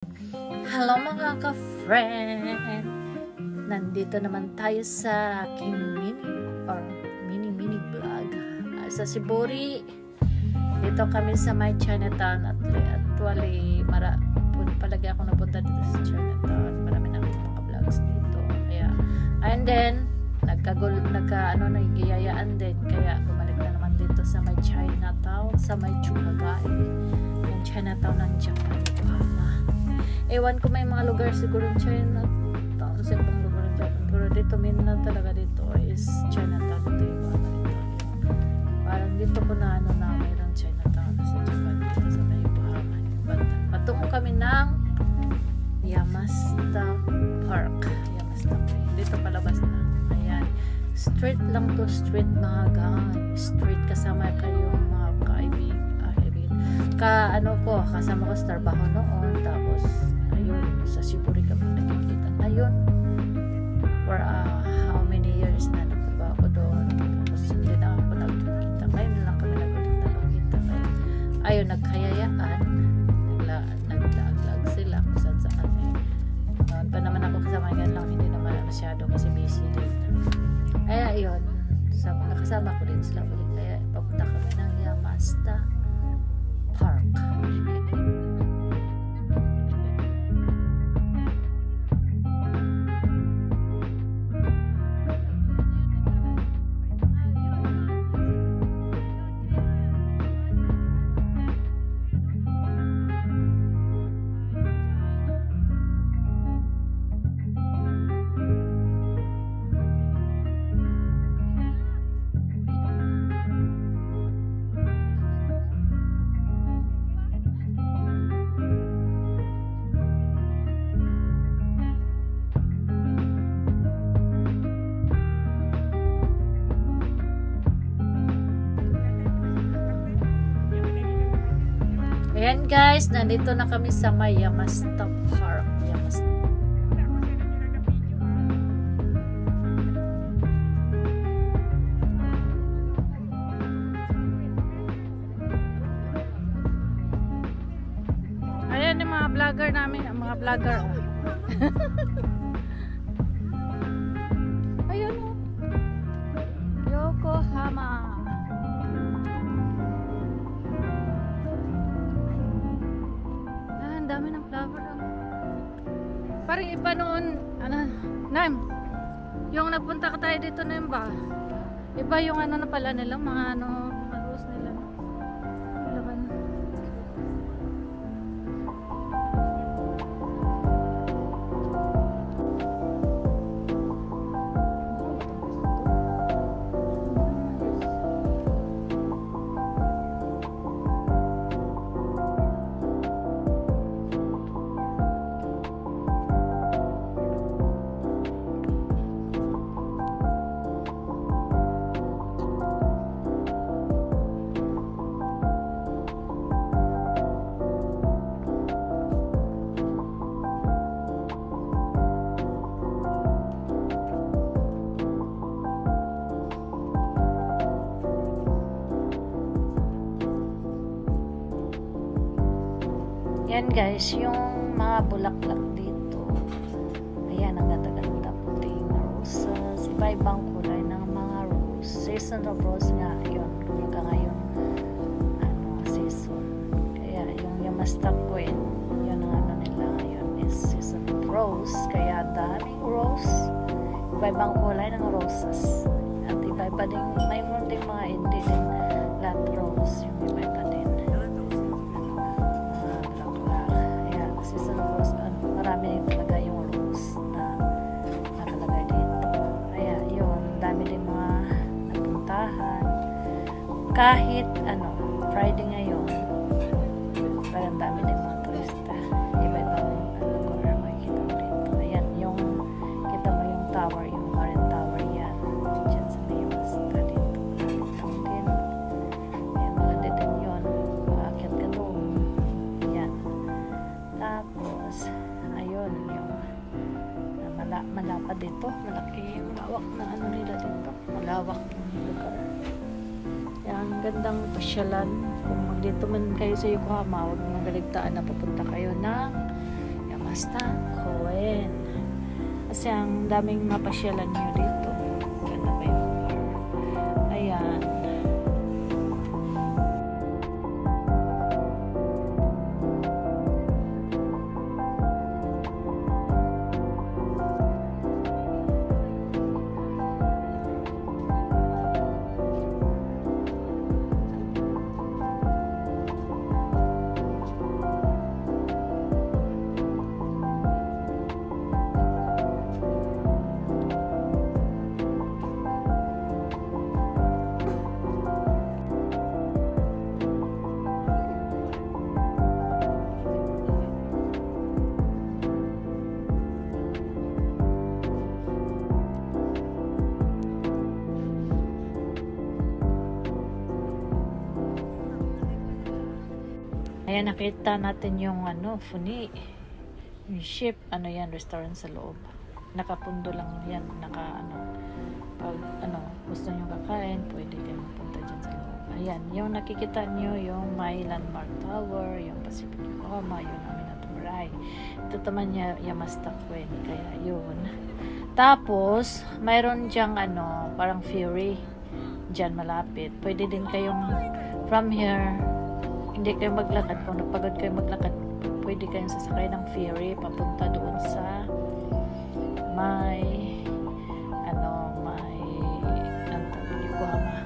Hello mga ka-friend! Nandito naman tayo sa aking mini vlog sa Siburi. Dito kami sa my Chinatown at actually palagi ako napunta dito sa Chinatown. Marami na akong mga vlogs dito. Kaya, and then nagiyayaan din. Kaya bumalik na naman dito sa my Chinatown, sa my Chukagai. Yung Chinatown ng Japan. Ewan ko, may mga lugar siguro ng Chinatown sa ibang lugar ng Japan, pero dito main na talaga dito is Chinatown. Ito yung mga dito, parang dito ko na mayroong Chinatown sa Japan, dito sa may Yokohama yung banda. Patungo kami ng Yamashita Park, dito palabas na. Ayan, street lang to, street mga guys, street. Kasama kayong mga kaibigan kasama ko sa trabaho noon, tapos sa Siburi kami nakikita ngayon for how many years na nagtrabaho ko doon, tapos hindi na ako nagkikita. Ngayon lang kami nagkikita. Ayun, nagkayayaan, naglag sila kung saan noon pa naman ako kasama, yan lang hindi naman masyado kasi busy din. Kaya yun, nakasama ko din sila ulit, kaya papunta kami ng Yamashita Park. Ayan guys, nandito na kami sa may Yamashita Park. Ayan yung mga vlogger namin, mga vlogger. Ayun o. Yokohama. Dami ng flower. Parang iba noon, yung napunta ka tayo dito na yun ba? Iba yung na pala nila, mga rose nila. Yan guys, yung mga bulaklak dito. Ayan, ang ganda-ganda, puting roses. Iba-ibang kulay ng mga rose. Season of rose nga, yun. Kumaka ngayon, season. Kaya yung Yamashita Queen, yun ang nila ngayon is season of rose. Kaya daming rose. Iba-ibang kulay ng roses. At iba-iba din, mayroon din mga hindi din lahat rose. Yung iba-iba din. Marami din talaga yung rose na nakalagay dito. Kaya yun, dami din mga napuntahan. Kahit Friday ngayon, parang dami din mga turista. Iba-ibang lugar makikita mo dito. Ayan, kita mo yung tower, yung Marine Tower yan. Diyan sa may Yamashita dito. Lang din. Ayan, maganda din yun. Paakyat ka doon. Ayan. Tapos, ayun, yung malapad dito, malaki yung lawak na nila dito, malawak yung lugar. Yan, gandang pasyalan. Kung dito man kayo sa Yokohama, huwag magaligtaan na pupunta kayo ng basta Coen. Kasi ang daming mapasyalan nyo dito. Ganda pa yung bar. Ayan. Ayan, nakita natin yung Funi. Yung ship, yan, restaurant sa loob. Nakapundo lang yan, pag gusto nyo kakain, pwede kayo punta dyan sa loob. Ayan, yung nakikita nyo, yung may Landmark Tower, yung Pacific Yokohama, yung Minato Mirai. Ito naman Yamashita Coen, kaya yun. Tapos, mayroon dyang parang ferry dyan malapit. Pwede din kayong from here, hindi kayo maglakad. Kung napagod kayo maglakad, pwede kayong sasakay ng ferry papunta doon sa may Yokohama,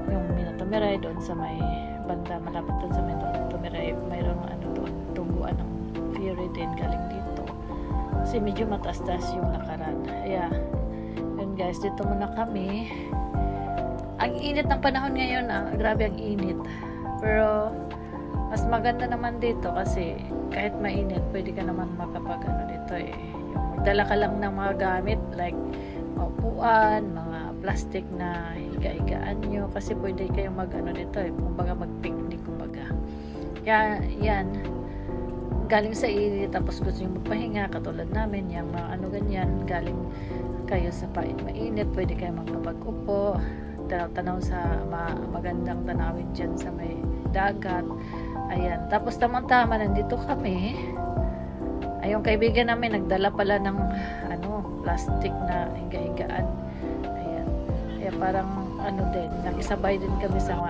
yung Minato Mirai, doon sa may banda malapit doon sa Minato Mirai. Mayroong doon tungguan ng ferry din galing dito kasi medyo mataas-taas yung lakaran. Kaya yun guys, dito muna kami. Ang init ng panahon ngayon, grabe ang init, pero mas maganda naman dito kasi kahit mainit, pwede ka naman makapag dito yung magdala ka lang ng mga gamit like upuan, mga plastic na higa-higaan nyo, kasi pwede kayong dito kumbaga mag-picnic kumbaga. Kaya yan, galing sa init tapos gusto nyo magpahinga katulad namin, yung mga ganyan, galing kayo sa mainit, pwede kayong magkapag-upo, tanaw sa magandang tanawin dyan sa may dagat. Ayan, tapos tamang-tama nandito kami. Ay, yung kaibigan namin nagdala pala ng plastic na higa-higaan. Ayan. Kaya parang din, nakisabay din kami sa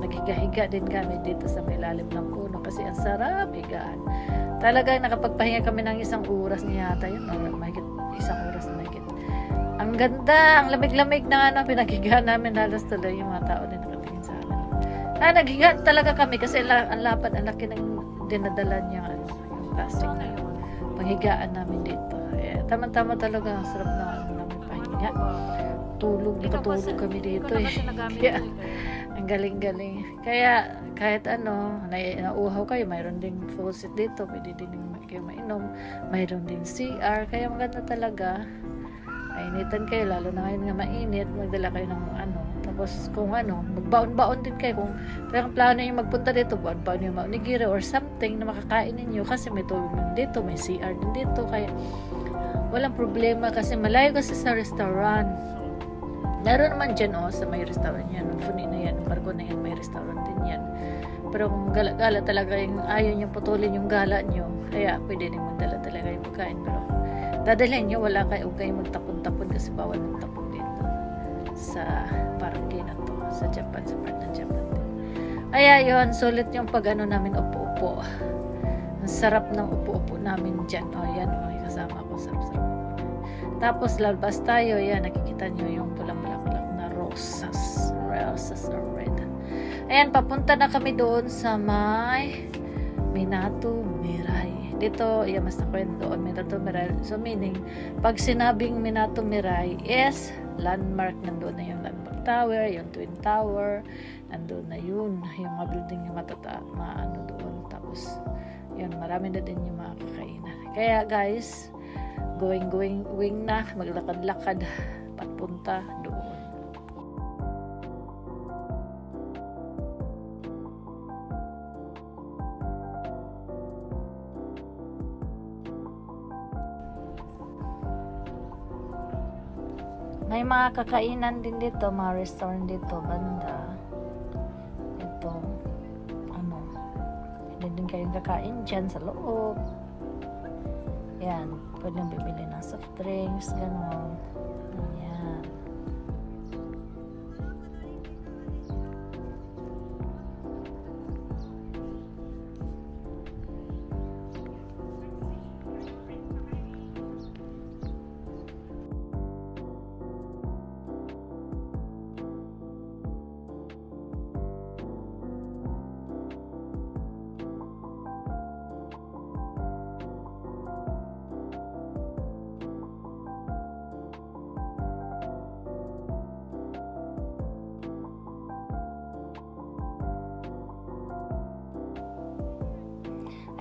naghiga-higa din kami dito sa may lalim ng puno kasi ang sarap higaan. Talagang nakapagpahinga kami ng 1 oras niya yata yun, mahigit 1 oras na mahigit. Ang ganda, ang lamig-lamig na pinaghigaan namin, halos tuloy yung mga tao din nakatingin sa amin. Naghiga talaga kami kasi ang lapad, ang laki ng dinadala niya yung plastic na yun. Panghigaan namin dito. Tama-tama talaga, ang sarap na namin pahinga. Nakatulog kami dito Kaya, ang galing-galing. Kaya kahit nauuhaw kayo, mayroon ding faucet dito, pwede din kayo mainom. Mayroon din CR, kaya maganda talaga. Initan kayo, lalo na ngayon nga mainit, magdala kayo ng tapos kung magbaon-baon din kayo, kung talagang plano nyo magpunta dito, baon-baon nyo maunigiri or something na makakain ninyo kasi may tubig din dito, may CR din dito, kaya walang problema kasi malayo kasi sa restaurant. Naroon naman dyan sa may restaurant yan, Funi na yan, barko na yan, may restaurant din yan. Pero kung gala-gala talaga yung ayaw nyo putulin yung gala nyo, kaya pwede din magdala talaga yung pagkain, pero dadalhin nyo, wala kayo magtapon-tapon kasi bawal magtapon dito sa parke na to sa Japan, sa part ng Japan din. Kaya yun, sulit yung namin upo-upo. Ang sarap ng upo-upo namin dyan. Yan kasama ko, sarap-sarap. Tapos lalabas tayo, yan, nakikita nyo yung pulang bulaklak na roses are red. Ayan, papunta na kami doon sa may Minato Mirai. Dito, Yamashita Coen, doon Minato Mirai. So meaning, pag sinabing Minato Mirai is landmark, nandoon na yung Landmark Tower, yung Twin Tower, nandoon na yun, yung mga building yung doon. Tapos, yun, marami na din yung mga kakainan. Kaya guys, going na, maglakad-lakad, papunta doon. May mga kakainan din dito, mga restaurant dito, banda. Ito, pwede din kayong kakain dyan sa loob. Yan, pwedeng bibili ng soft drinks, gano'n. Yan.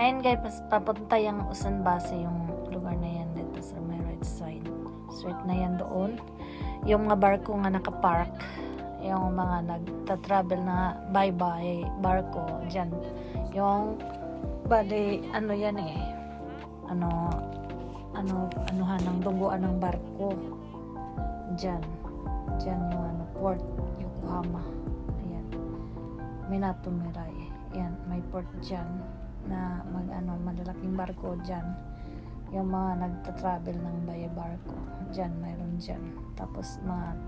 Ayun guys, papunta yung Usan Base, yung lugar na yan dito sa my right side. Straight na yan doon. Yung mga barko nga nakapark, yung mga nagta-travel na bye-bye barko dyan. Yung bali, ano yan eh, anuhan ng dungguan ng barko dyan yung port Yokohama. Ayan, Minato Mirai. Ayan, may port dyan na malalaking barko dyan. Yung mga nagta-travel ng baye barko dyan, mayroon dyan. Tapos mga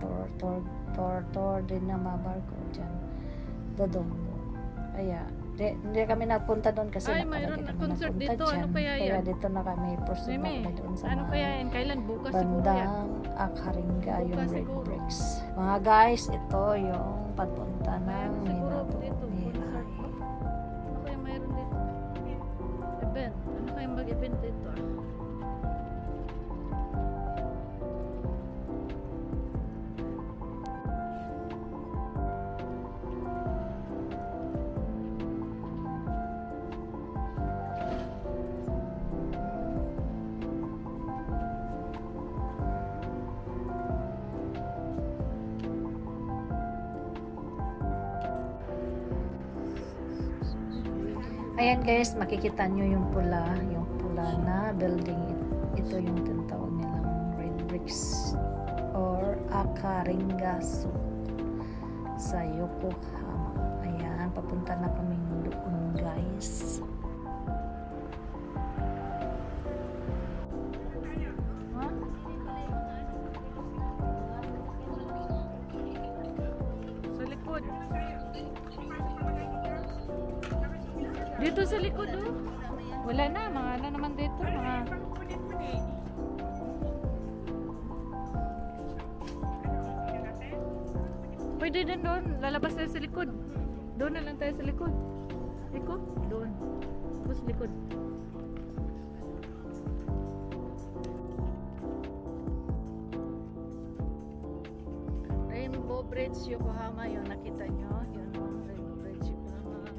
tour din na mga barko dyan, Dodongo. Kaya hindi kami nagpunta doon kasi mayroon na concert dyan. dito. Ano kaya yan? Kaya dito na kami pursuit na doon sa ano kaya yan? Kailan? Bukas siguro yan. bandang Akaringa, yung Red Bricks. Mga guys, ito yung papunta ng Minato Mirai. Ano kaya mayroon dito? Event. Ano kaya mag-event dito? Ayan guys, makikita nyo yung pula na building. Ito yung tinatawag nilang Red Bricks or Akaringasu sa Yokohama. Ayan, papunta na kami doon guys. Sa likod. Dito sa likod, oh. Wala na, mga ano naman dito, mga... Pwede din doon, lalabas tayo sa likod. Doon na lang tayo sa likod. Likod? Doon. Tapos likod. Rainbow Bridge, Yokohama, yung nakita nyo. Yun, Rainbow Bridge, Yokohama.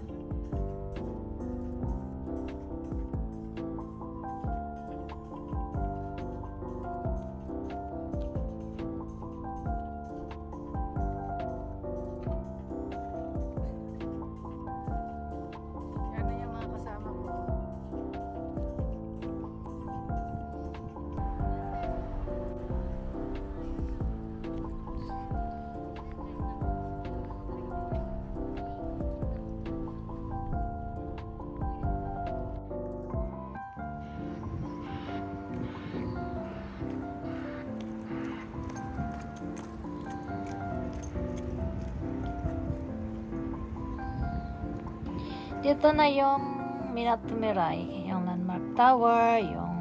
Dito na yung Minato Mirai, yung Landmark Tower, yung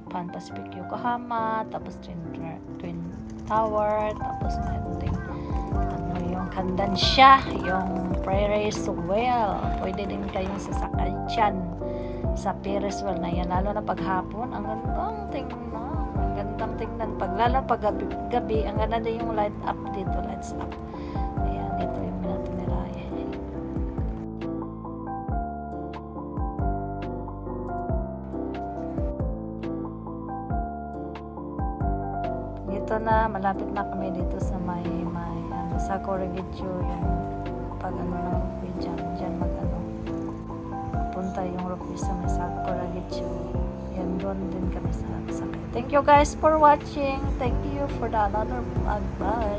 Pan Pacific Yokohama, tapos Twin Tower, tapos mayroon ding yung Kandansha, yung Ferris Wheel. Pwede din kayong sasakay dyan sa Ferris Wheel na yan, lalo na paghapon. Ang gandang tingnan. Lalo pag gabi, ang ganda din yung lights up. Ayan, dito yung Minato Mirai. Dito na, malapit na kami dito sa may Sakura Gichu, yung pag ng Rupi dyan punta yung Rupi sa may Sakura Gichu. Yan, doon din kami sa sakay. Thank you guys for watching. Thank you for the another vlog. Bye!